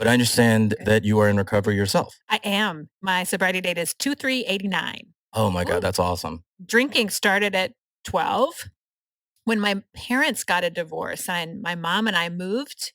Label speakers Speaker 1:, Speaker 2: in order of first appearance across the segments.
Speaker 1: But I understand that you are in recovery yourself.
Speaker 2: I am. My sobriety date is 2/3/89.
Speaker 1: Oh my God,
Speaker 2: Woo.
Speaker 1: that's awesome.
Speaker 2: Drinking started at 12 when my parents got a divorce and my mom and I moved.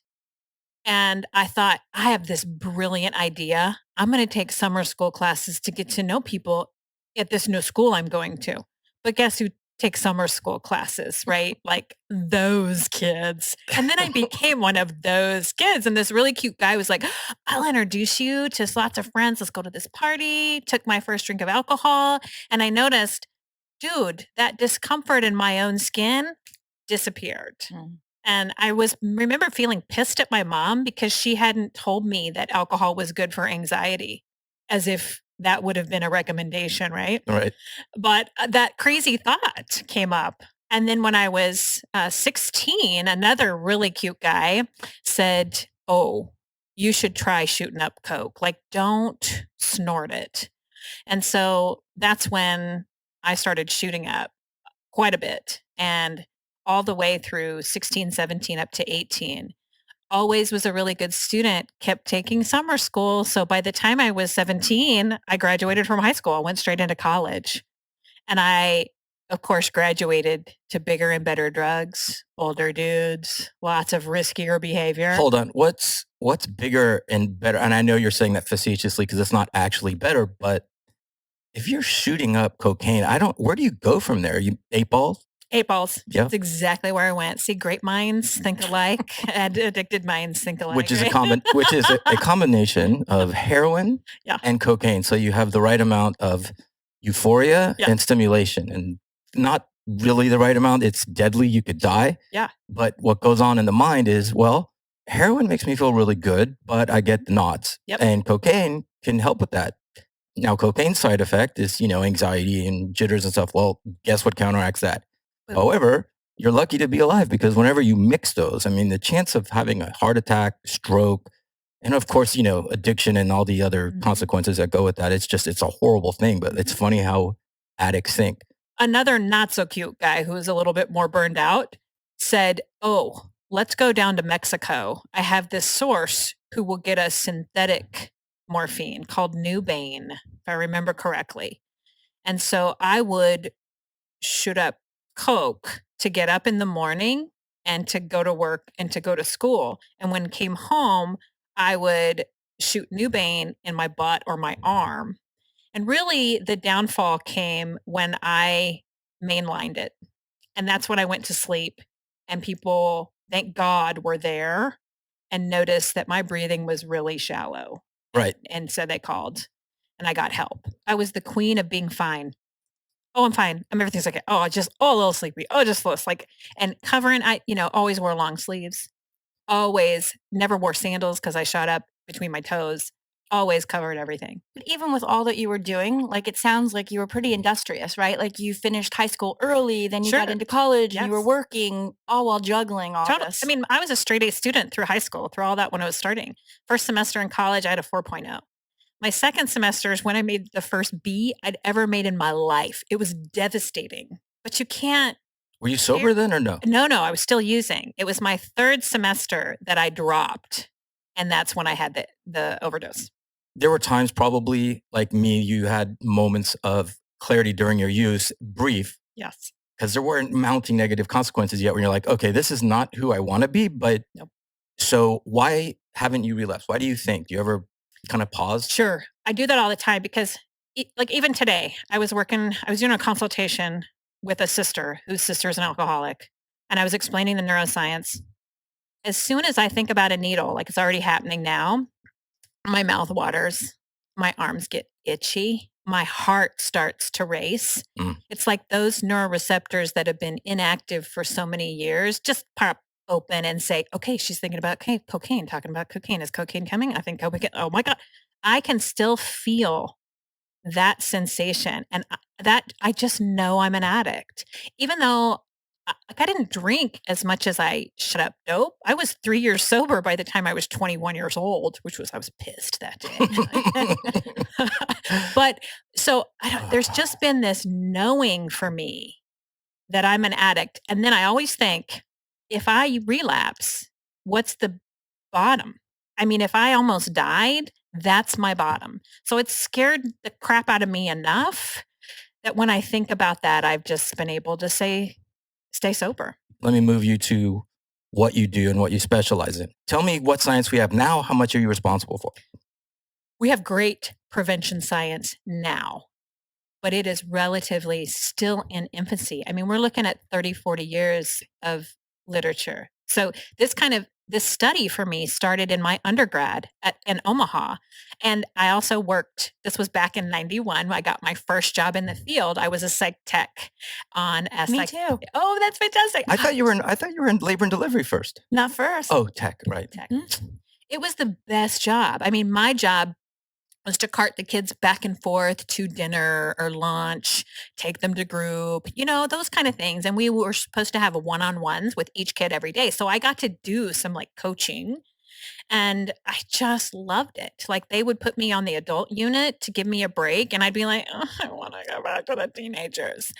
Speaker 2: And I thought, I have this brilliant idea. I'm going to take summer school classes to get to know people at this new school I'm going to. But guess who takes summer school classes, right? Like those kids. And then I became one of those kids. And this really cute guy was like, I'll introduce you to lots of friends. Let's go to this party. Took my first drink of alcohol. And I noticed, dude, that discomfort in my own skin disappeared.
Speaker 3: Mm.
Speaker 2: And I remember feeling pissed at my mom because she hadn't told me that alcohol was good for anxiety, as if that would have been a recommendation, right?
Speaker 1: Right.
Speaker 2: But that crazy thought came up. And then when I was 16, another really cute guy said, "Oh, you should try shooting up Coke. Like, don't snort it." And so that's when I started shooting up quite a bit. And all the way through 16, 17, up to 18, always was a really good student, kept taking summer school. So by the time I was 17, I graduated from high school. I went straight into college. And I, of course, graduated to bigger and better drugs, older dudes, lots of riskier behavior.
Speaker 1: Hold on. What's bigger and better? And I know you're saying that facetiously because it's not actually better, but if you're shooting up cocaine, where do you go from there? You 8 balls?
Speaker 2: 8 balls.
Speaker 1: Yeah.
Speaker 2: That's exactly where I went. See, great minds think alike, and addicted minds think alike.
Speaker 1: Which is
Speaker 2: right?
Speaker 1: a combination of heroin
Speaker 2: Yeah.
Speaker 1: and cocaine. So you have the right amount of euphoria
Speaker 2: Yeah.
Speaker 1: and stimulation, and not really the right amount. It's deadly. You could die.
Speaker 2: Yeah.
Speaker 1: But what goes on in the mind is, well, heroin makes me feel really good, but I get the nods.
Speaker 2: Yep.
Speaker 1: And cocaine can help with that. Now, cocaine's side effect is, anxiety and jitters and stuff. Well, guess what counteracts that?
Speaker 2: Boom.
Speaker 1: However, you're lucky to be alive because whenever you mix those, I mean, the chance of having a heart attack, stroke, and of course, addiction and all the other
Speaker 2: Mhm.
Speaker 1: consequences that go with that, it's a horrible thing, but it's funny how addicts think.
Speaker 2: Another not so cute guy who was a little bit more burned out said, "Oh, let's go down to Mexico. I have this source who will get us synthetic morphine called Nubane, if I remember correctly." And so I would shoot up Coke to get up in the morning and to go to work and to go to school. And when came home, I would shoot Nubane in my butt or my arm. And really, the downfall came when I mainlined it. And that's when I went to sleep. And people, thank God, were there and noticed that my breathing was really shallow.
Speaker 1: Right.
Speaker 2: And so they called and I got help. I was the queen of being fine. Oh, I'm fine. Everything's okay. Oh, a little sleepy. Oh, just looks like, and covering, always wore long sleeves. Always never wore sandals because I shot up between my toes. Always covered everything.
Speaker 3: But even with all that you were doing, like, it sounds like you were pretty industrious, right? Like, you finished high school early, then you got
Speaker 2: Sure.
Speaker 3: into college, and you were
Speaker 2: Yes.
Speaker 3: working all while juggling all
Speaker 2: Totally.
Speaker 3: this.
Speaker 2: I mean, I was a straight A student through high school, through all that when I was starting. First semester in college, I had a 4.0. My second semester is when I made the first B I'd ever made in my life. It was devastating. But you can't.
Speaker 1: Were you sober then or no?
Speaker 2: No, I was still using. It was my third semester that I dropped, and that's when I had the overdose.
Speaker 1: There were times probably like me, you had moments of clarity during your use, brief,
Speaker 2: Yes.
Speaker 1: because there weren't mounting negative consequences yet when you're like, okay, this is not who I want to be, but
Speaker 2: Nope.
Speaker 1: So why haven't you relapsed? Why do you think? Do you ever kind of pause?
Speaker 2: Sure. I do that all the time because like even today, I was doing a consultation with a sister whose sister is an alcoholic, and I was explaining the neuroscience. As soon as I think about a needle, like it's already happening now, my mouth waters, my arms get itchy, my heart starts to race.
Speaker 1: Mm.
Speaker 2: It's like those neuroreceptors that have been inactive for so many years just pop open and say, okay, she's thinking about cocaine, talking about cocaine. Is cocaine coming? I think cocaine. Oh my God. I can still feel that sensation. And I just know I'm an addict. Even though I didn't drink as much as I shut up dope. I was 3 years sober by the time I was 21 years old, I was pissed that day. But so there's just been this knowing for me that I'm an addict. And then I always think, if I relapse, what's the bottom? I mean, if I almost died, that's my bottom. So it scared the crap out of me enough that when I think about that, I've just been able to stay sober.
Speaker 1: Let me move you to what you do and what you specialize in. Tell me what science we have now. How much are you responsible for?
Speaker 2: We have great prevention science now, but it is relatively still in infancy. I mean, we're looking at 30, 40 years of literature. So this study for me started in my undergrad in Omaha. And I also worked, this was back in 91. I got my first job in the field. I was a psych tech on a
Speaker 3: Me too.
Speaker 2: Oh, that's fantastic.
Speaker 1: I thought you were in labor and delivery first.
Speaker 3: Not first.
Speaker 1: Oh, tech, right.
Speaker 2: Tech. It was the best job. I mean, my job was to cart the kids back and forth to dinner or lunch, take them to group, those kind of things. And we were supposed to have one-on-ones with each kid every day. So I got to do some like coaching and I just loved it. Like they would put me on the adult unit to give me a break and I'd be like, oh, I want to go back to the teenagers.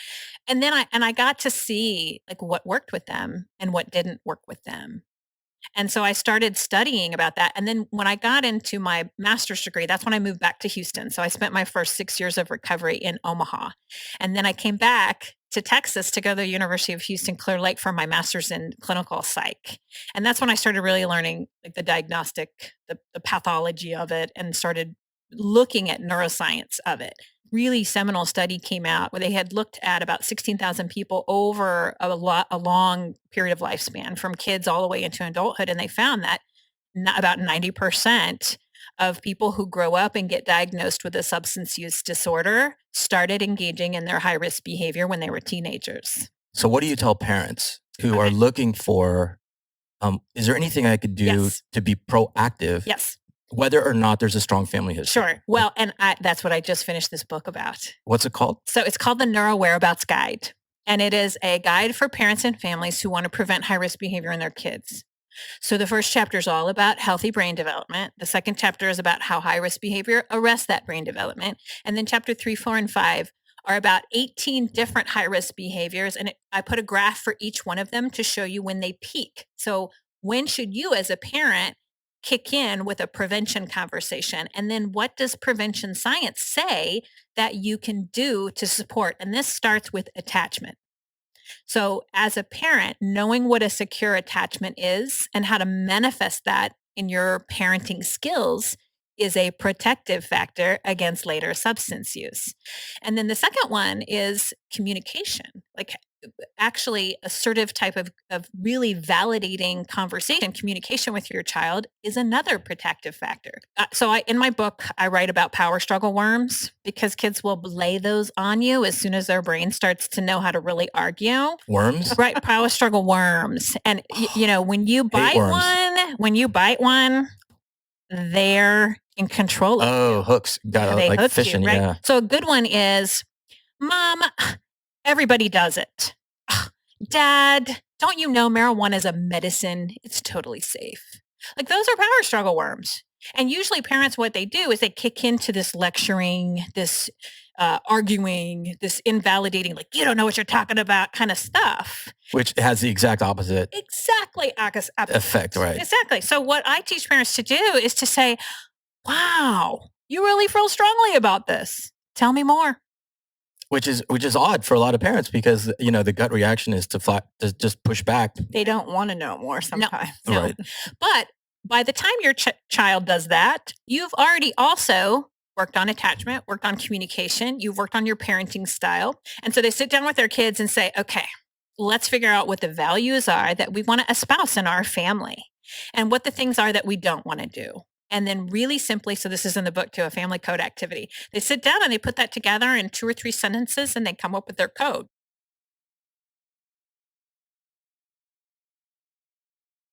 Speaker 2: And then I got to see like what worked with them and what didn't work with them. And so I started studying about that. And then when I got into my master's degree, that's when I moved back to Houston. So I spent my first 6 years of recovery in Omaha. And then I came back to Texas to go to the University of Houston, Clear Lake for my master's in clinical psych. And that's when I started really learning like the diagnostic, the pathology of it and started looking at neuroscience of it. Really seminal study came out where they had looked at about 16,000 people over a long period of lifespan from kids all the way into adulthood. And they found that about 90% of people who grow up and get diagnosed with a substance use disorder started engaging in their high-risk behavior when they were teenagers.
Speaker 1: So what do you tell parents who are looking for, is there anything I could do to be proactive?
Speaker 2: Yes.
Speaker 1: Whether or not there's a strong family history.
Speaker 2: Sure. Well, and that's what I just finished this book about.
Speaker 1: What's it called?
Speaker 2: So it's called the Neuro Whereabouts Guide. And it is a guide for parents and families who want to prevent high-risk behavior in their kids. So the first chapter is all about healthy brain development. The second chapter is about how high-risk behavior arrests that brain development. And then chapter 3, 4, and 5 are about 18 different high-risk behaviors. And I put a graph for each one of them to show you when they peak. So when should you as a parent kick in with a prevention conversation? And then what does prevention science say that you can do to support? And this starts with attachment. So as a parent, knowing what a secure attachment is and how to manifest that in your parenting skills is a protective factor against later substance use. And then the second one is communication, like actually assertive type of really validating conversation. Communication with your child is another protective factor. In my book, I write about power struggle worms because kids will lay those on you as soon as their brain starts to know how to really argue.
Speaker 1: Worms?
Speaker 2: Right, power struggle worms. And when you bite one, they're in control of you.
Speaker 1: Hooks. Got
Speaker 2: They
Speaker 1: like
Speaker 2: hook
Speaker 1: fishing,
Speaker 2: you, right?
Speaker 1: yeah.
Speaker 2: So a good one is, Mom, everybody does it. Dad, don't you know marijuana is a medicine? It's totally safe. Like those are power struggle worms. And usually parents, what they do is they kick into this lecturing, this arguing, this invalidating, like, you don't know what you're talking about kind of stuff.
Speaker 1: Which has the exact opposite
Speaker 2: Effect,
Speaker 1: right?
Speaker 2: Exactly. So what I teach parents to do is to say, wow, you really feel strongly about this. Tell me more.
Speaker 1: Which is odd for a lot of parents because the gut reaction is to just push back.
Speaker 3: They don't want to know more sometimes.
Speaker 2: No.
Speaker 1: Right.
Speaker 2: But by the time your child does that, you've already also worked on attachment, worked on communication, you've worked on your parenting style. And so they sit down with their kids and say, okay, let's figure out what the values are that we want to espouse in our family and what the things are that we don't want to do. And then really simply, so this is in the book too, a family code activity. They sit down and they put that together in 2 or 3 sentences and they come up with their code.